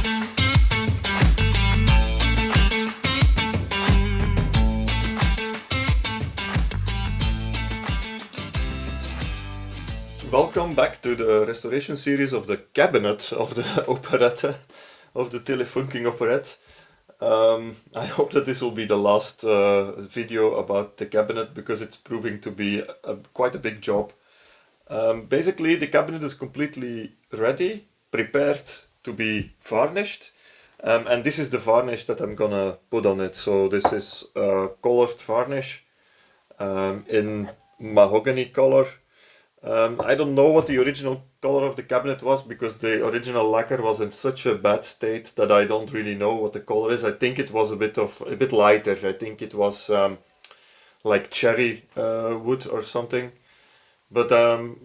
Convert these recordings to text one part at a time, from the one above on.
Welcome back to the restoration series of the cabinet of the operette, of the Telefunken Operette. I hope that this will be the last video about the cabinet, because it's proving to be quite a big job. Basically, the cabinet is completely ready, prepared to be varnished. And this is the varnish that I'm gonna put on it. So this is colored varnish in mahogany color. I don't know what the original color of the cabinet was, because the original lacquer was in such a bad state that I don't really know what the color is. I think it was a bit lighter. I think it was like cherry wood or something. But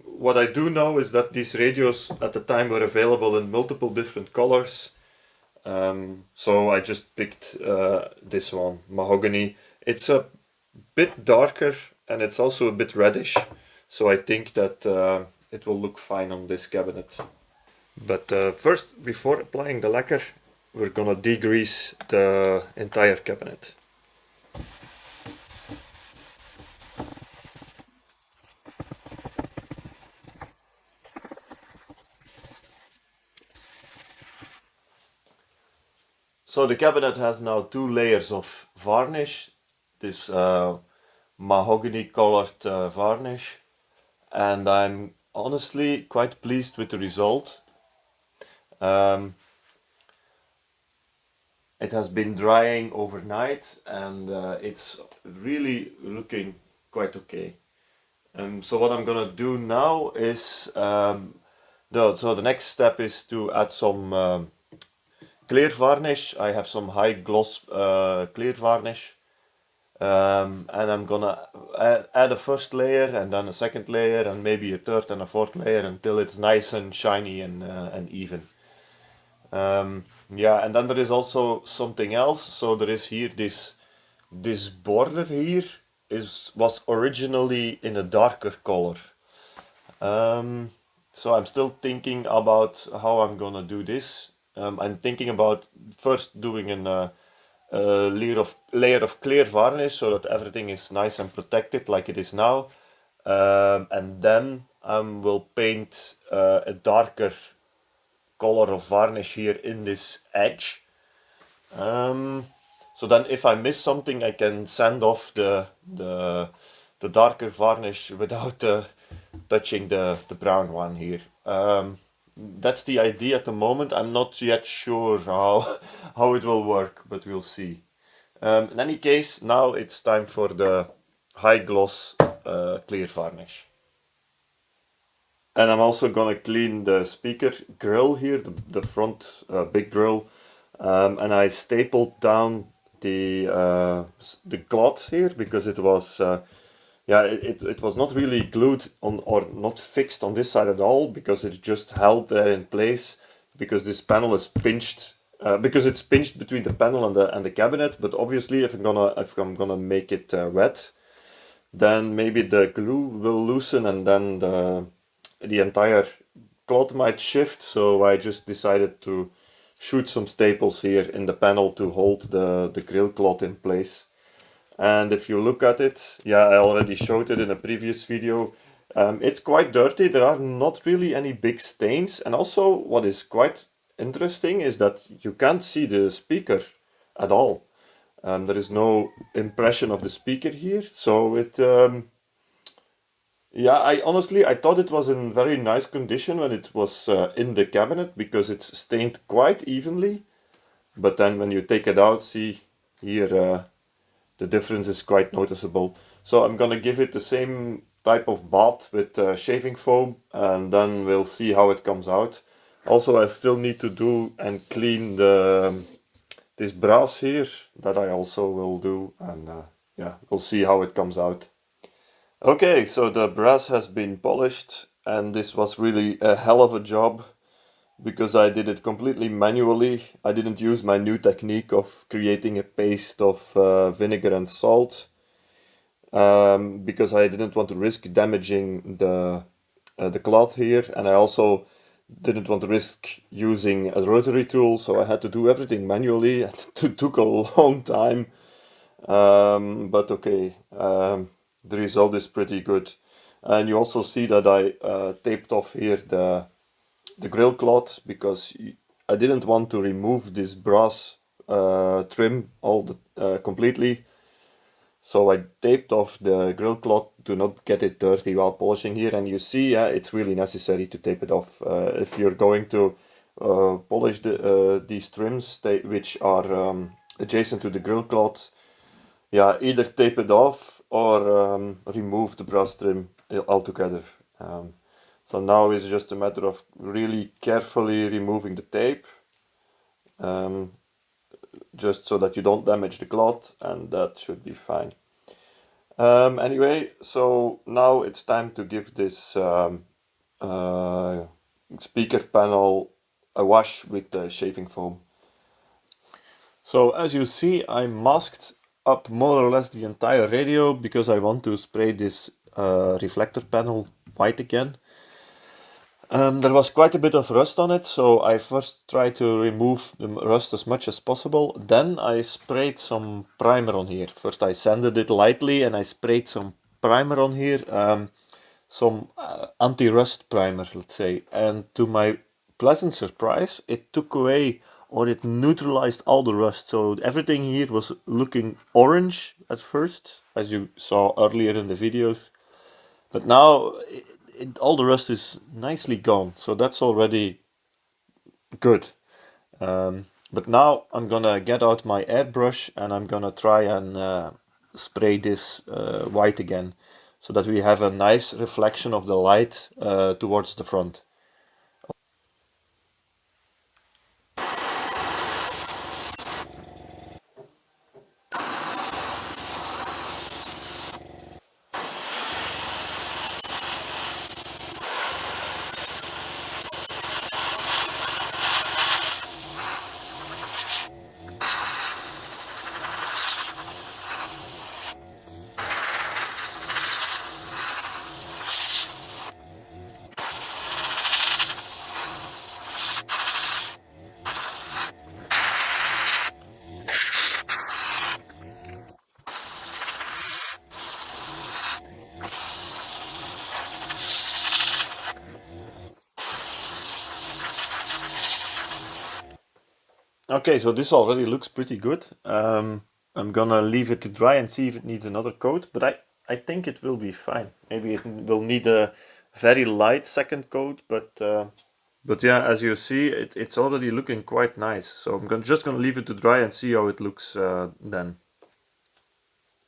what I do know is that these radios at the time were available in multiple different colors. So I just picked this one, mahogany. It's a bit darker and it's also a bit reddish. So I think that it will look fine on this cabinet. But first, before applying the lacquer, we're gonna degrease the entire cabinet. So the cabinet has now 2 layers of varnish, this mahogany colored varnish. And I'm honestly quite pleased with the result. It has been drying overnight and it's really looking quite okay. So what I'm gonna do now is, so the next step is to add some clear varnish. I have some high gloss clear varnish. And I'm gonna add a first layer and then a second layer and maybe a third and a fourth layer until it's nice and shiny and even. Yeah, and then there is also something else. So there is here this border here was originally in a darker color. So I'm still thinking about how I'm gonna do this. I'm thinking about first doing a layer of clear varnish so that everything is nice and protected like it is now, and then I will paint a darker color of varnish here in this edge. So then if I miss something, I can sand off the darker varnish without touching the brown one here. That's the idea at the moment. I'm not yet sure how it will work, but we'll see. In any case, now it's time for the high gloss clear varnish. And I'm also gonna clean the speaker grille here, the front big grille, and I stapled down the cloth here because it was it was not really glued on or not fixed on this side at all, because it's just held there in place because this panel is pinched, because it's pinched between the panel and the cabinet. But obviously if I'm gonna make it wet, then maybe the glue will loosen and then the entire cloth might shift. So I just decided to shoot some staples here in the panel to hold the grill cloth in place. And if you look at it, yeah, I already showed it in a previous video. It's quite dirty. There are not really any big stains. And also what is quite interesting is that you can't see the speaker at all. There is no impression of the speaker here. So it, yeah, I thought it was in very nice condition when it was in the cabinet, because it's stained quite evenly. But then when you take it out, see here, the difference is quite noticeable. So I'm gonna give it the same type of bath with shaving foam, and then we'll see how it comes out. Also, I still need to do and clean this brass here, that I also will do, and yeah, we'll see how it comes out. Okay, so the brass has been polished, and this was really a hell of a job, because I did it completely manually. I didn't use my new technique of creating a paste of vinegar and salt, because I didn't want to risk damaging the cloth here, and I also didn't want to risk using a rotary tool, so I had to do everything manually. It took a long time, but okay, the result is pretty good. And you also see that I taped off here the grill cloth because I didn't want to remove this brass trim completely. So I taped off the grill cloth to not get it dirty while polishing here, and you see it's really necessary to tape it off. If you're going to polish these trims which are adjacent to the grill cloth, yeah, either tape it off or remove the brass trim altogether. So now it's just a matter of really carefully removing the tape, just so that you don't damage the cloth, and that should be fine. Anyway, so now it's time to give this speaker panel a wash with the shaving foam. So as you see, I masked up more or less the entire radio because I want to spray this reflector panel white again. There was quite a bit of rust on it, so I first tried to remove the rust as much as possible. Then I sprayed some primer on here. First I sanded it lightly and I sprayed some primer on here, some anti-rust primer, let's say. And to my pleasant surprise, it took away, or it neutralized all the rust. So everything here was looking orange at first, as you saw earlier in the videos. But now all the rust is nicely gone, so that's already good. But now I'm gonna get out my airbrush and I'm gonna try and spray this white again, so that we have a nice reflection of the light towards the front. Okay, so this already looks pretty good. I'm gonna leave it to dry and see if it needs another coat, but I think it will be fine. Maybe it will need a very light second coat, but yeah, as you see, it's already looking quite nice. So just gonna leave it to dry and see how it looks then.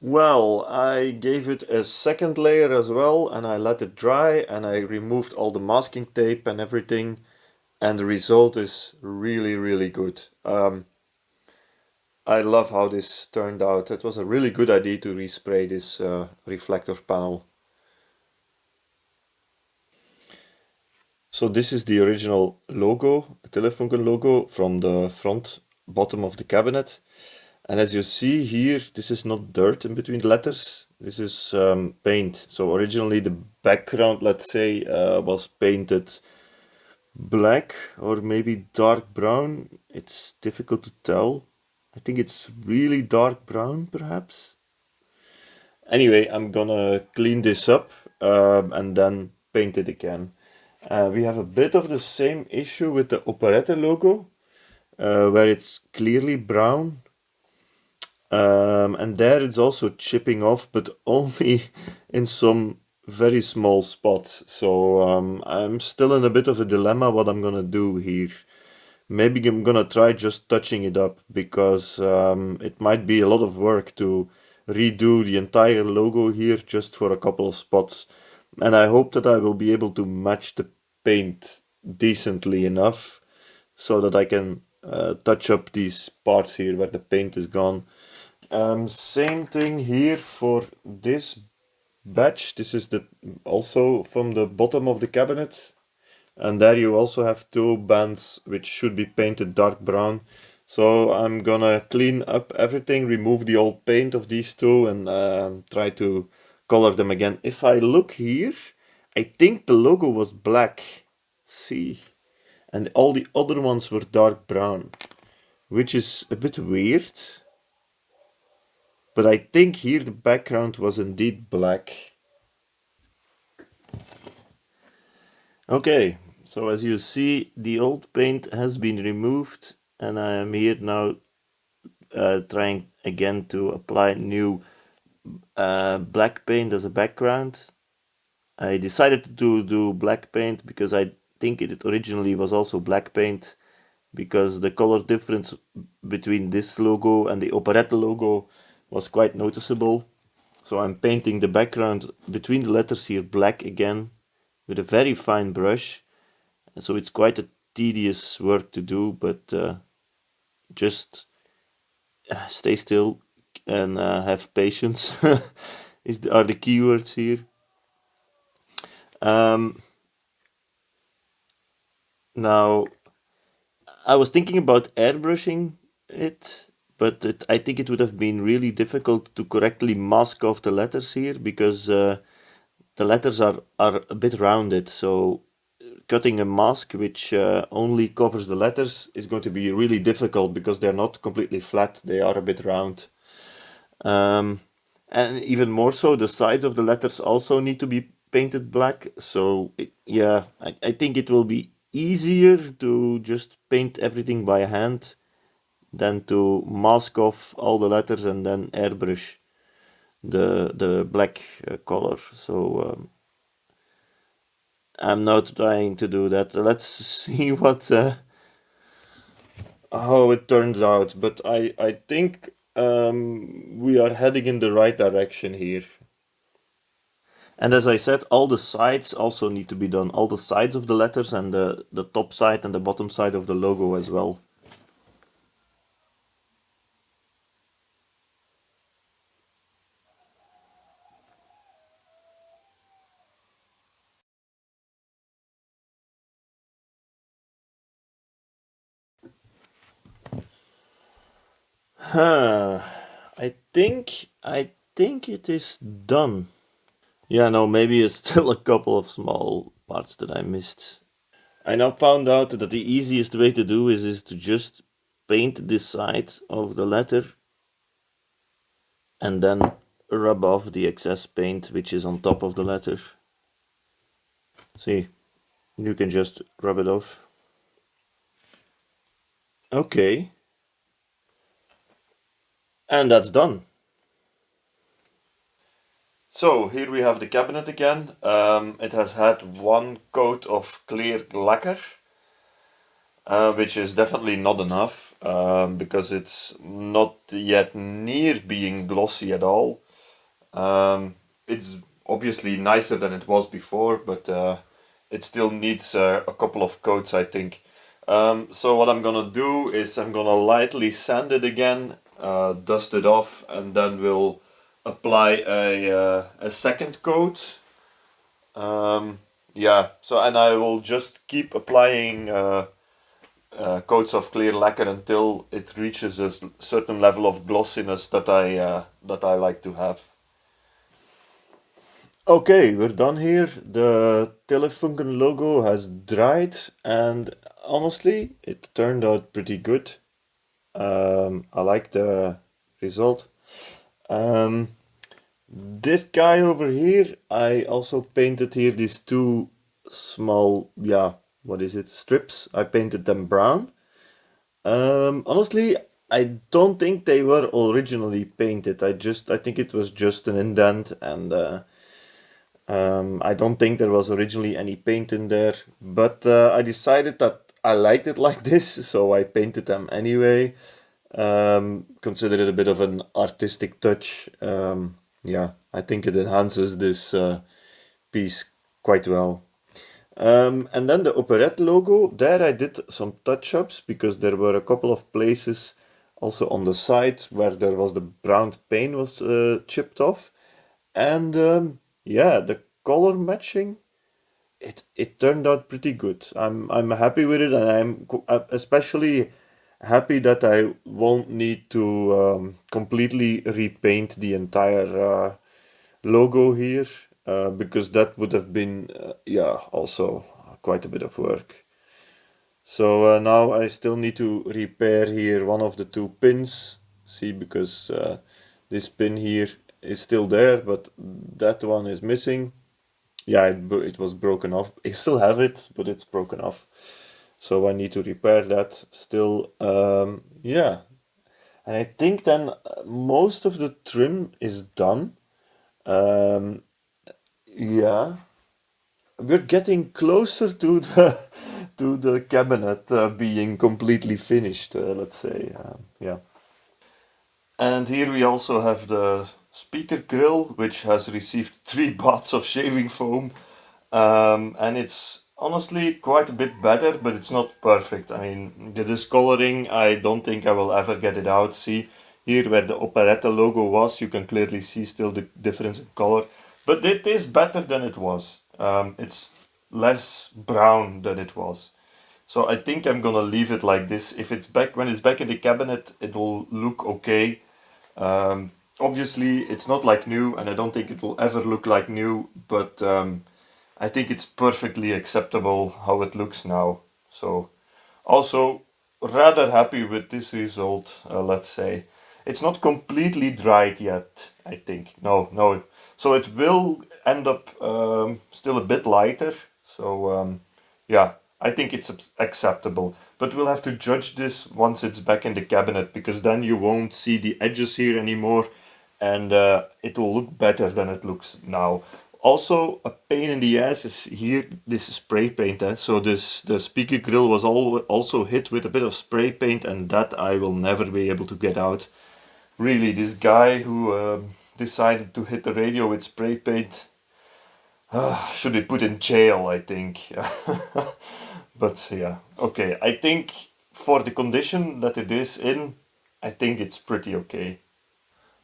Well, I gave it a second layer as well, and I let it dry, and I removed all the masking tape and everything, and the result is really, really good. I love how this turned out. It was a really good idea to respray this reflector panel. So this is the original logo, Telefunken logo from the front bottom of the cabinet. And as you see here, this is not dirt in between the letters. This is paint. So originally the background, let's say, was painted black or maybe dark brown. It's difficult to tell. I think it's really dark brown, perhaps. Anyway, I'm gonna clean this up and then paint it again. We have a bit of the same issue with the Operette logo, where it's clearly brown. And there it's also chipping off, but only in some very small spots. So I'm still in a bit of a dilemma what I'm gonna do here. Maybe I'm gonna try just touching it up, because it might be a lot of work to redo the entire logo here just for a couple of spots. And I hope that I will be able to match the paint decently enough so that I can touch up these parts here where the paint is gone. Same thing here for this batch. This is also from the bottom of the cabinet. And there you also have two bands which should be painted dark brown. So I'm gonna clean up everything, remove the old paint of these two, and try to color them again. If I look here, I think the logo was black. See, and all the other ones were dark brown, which is a bit weird. But I think here the background was indeed black. Okay, so as you see, the old paint has been removed, and I am here now trying again to apply new black paint as a background. I decided to do black paint because I think it originally was also black paint, because the color difference between this logo and the Operette logo was quite noticeable. So I'm painting the background between the letters here black again with a very fine brush. And so it's quite a tedious work to do, but just stay still and have patience are the keywords here. Now, I was thinking about airbrushing it, but I think it would have been really difficult to correctly mask off the letters here, because the letters are a bit rounded. So cutting a mask which only covers the letters is going to be really difficult, because they're not completely flat, they are a bit round. And even more so, the sides of the letters also need to be painted black. So yeah, I think it will be easier to just paint everything by hand than to mask off all the letters and then airbrush the black color. So I'm now trying to do that. Let's see what how it turns out. But I think we are heading in the right direction here. And as I said, all the sides also need to be done. All the sides of the letters and the top side and the bottom side of the logo as well. Huh. I think it is done. Yeah, no, maybe it's still a couple of small parts that I missed. I now found out that the easiest way to do is to just paint the sides of the letter and then rub off the excess paint which is on top of the letter. See, you can just rub it off. Okay. And that's done. So here we have the cabinet again. It has had one coat of clear lacquer, which is definitely not enough, because it's not yet near being glossy at all. It's obviously nicer than it was before, but it still needs a couple of coats, I think. So what I'm gonna do is I'm gonna lightly sand it again, dust it off, and then we'll apply a second coat. Yeah, so and I will just keep applying coats of clear lacquer until it reaches a certain level of glossiness that I like to have. Okay, we're done here. The Telefunken logo has dried, and honestly, it turned out pretty good. I like the result. Um, this guy over here, I also painted here these two small, yeah, what is it, strips. I painted them brown. Honestly, I don't think they were originally painted. I think it was just an indent, and I don't think there was originally any paint in there, but I decided that I liked it like this, so I painted them anyway. Consider it a bit of an artistic touch. Yeah, I think it enhances this piece quite well. And then the Operette logo, there I did some touch-ups, because there were a couple of places also on the side where there was the brown paint was chipped off. And yeah, the color matching, it turned out pretty good. I'm happy with it, and I'm especially happy that I won't need to completely repaint the entire logo here, because that would have been yeah, also quite a bit of work. So now I still need to repair here one of the two pins. See, because this pin here is still there, but that one is missing. Yeah, it was broken off. I still have it, but it's broken off. So I need to repair that still. Yeah, and I think then most of the trim is done. Um, yeah, we're getting closer to the to the cabinet being completely finished. Let's say, yeah. And here we also have the speaker grill, which has received 3 baths of shaving foam. And it's honestly quite a bit better, but it's not perfect. I mean, the discoloring, I don't think I will ever get it out. See, here where the Operette logo was, you can clearly see still the difference in color. But it is better than it was. It's less brown than it was. So I think I'm gonna leave it like this. If it's back, when it's back in the cabinet, it will look okay. Obviously, it's not like new, and I don't think it will ever look like new, but I think it's perfectly acceptable how it looks now. So, also rather happy with this result, let's say. It's not completely dried yet, I think. No, no. So it will end up still a bit lighter. So, yeah, I think it's acceptable. But we'll have to judge this once it's back in the cabinet, because then you won't see the edges here anymore, and it will look better than it looks now. Also, a pain in the ass is here this spray paint. So the speaker grill was also hit with a bit of spray paint, and that I will never be able to get out. Really, this guy who decided to hit the radio with spray paint should be put in jail, I think. But yeah, okay. I think for the condition that it is in, I think it's pretty okay.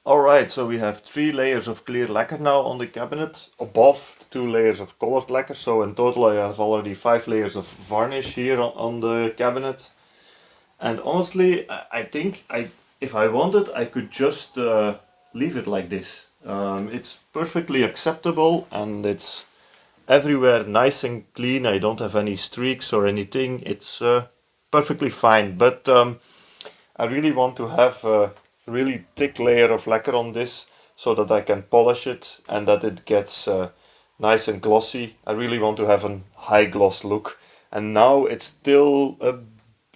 Alright, so we have 3 layers of clear lacquer now on the cabinet, above the 2 layers of colored lacquer, so in total I have already 5 layers of varnish here on the cabinet. And honestly, I think if I wanted, I could just leave it like this. It's perfectly acceptable, and it's everywhere nice and clean. I don't have any streaks or anything. It's perfectly fine, but I really want to have a really thick layer of lacquer on this so that I can polish it and that it gets nice and glossy. I really want to have a high gloss look, and now it's still a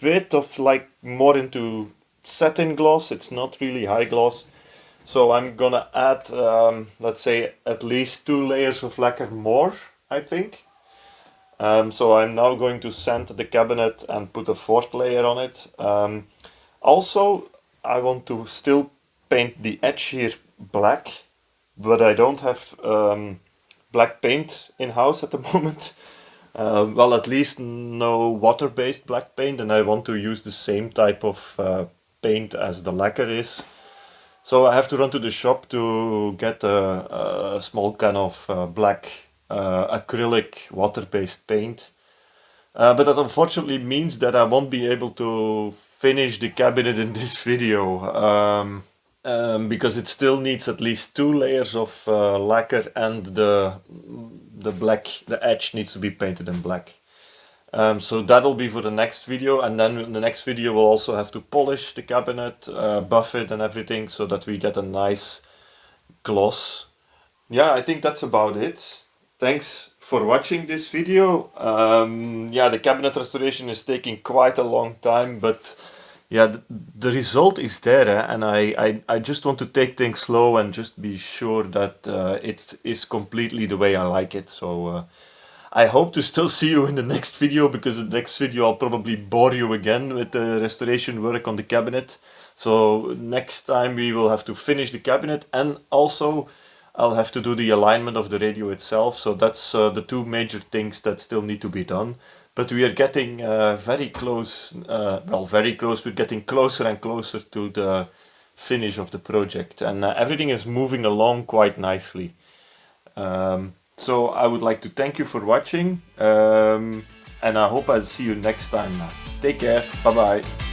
bit of like more into satin gloss. It's not really high gloss. So I'm gonna add, let's say, at least 2 layers of lacquer more, I think. So I'm now going to sand the cabinet and put a 4th layer on it. Also, I want to still paint the edge here black, but I don't have black paint in house at the moment. Well, at least no water-based black paint, and I want to use the same type of paint as the lacquer is. So I have to run to the shop to get a small can of black acrylic water-based paint. But that unfortunately means that I won't be able to finish the cabinet in this video. Because it still needs at least 2 layers of lacquer, and the edge needs to be painted in black. So that'll be for the next video, and then in the next video we'll also have to polish the cabinet, buff it and everything, so that we get a nice gloss. Yeah, I think that's about it. Thanks for watching this video. Yeah, the cabinet restoration is taking quite a long time, but yeah, the result is there, and I just want to take things slow and just be sure that it is completely the way I like it. So I hope to still see you in the next video, because the next video I'll probably bore you again with the restoration work on the cabinet. So next time we will have to finish the cabinet, and also I'll have to do the alignment of the radio itself. So that's the 2 major things that still need to be done. But we are getting very close, well, very close. We're getting closer and closer to the finish of the project, and everything is moving along quite nicely. So I would like to thank you for watching, and I hope I'll see you next time. Take care, bye bye.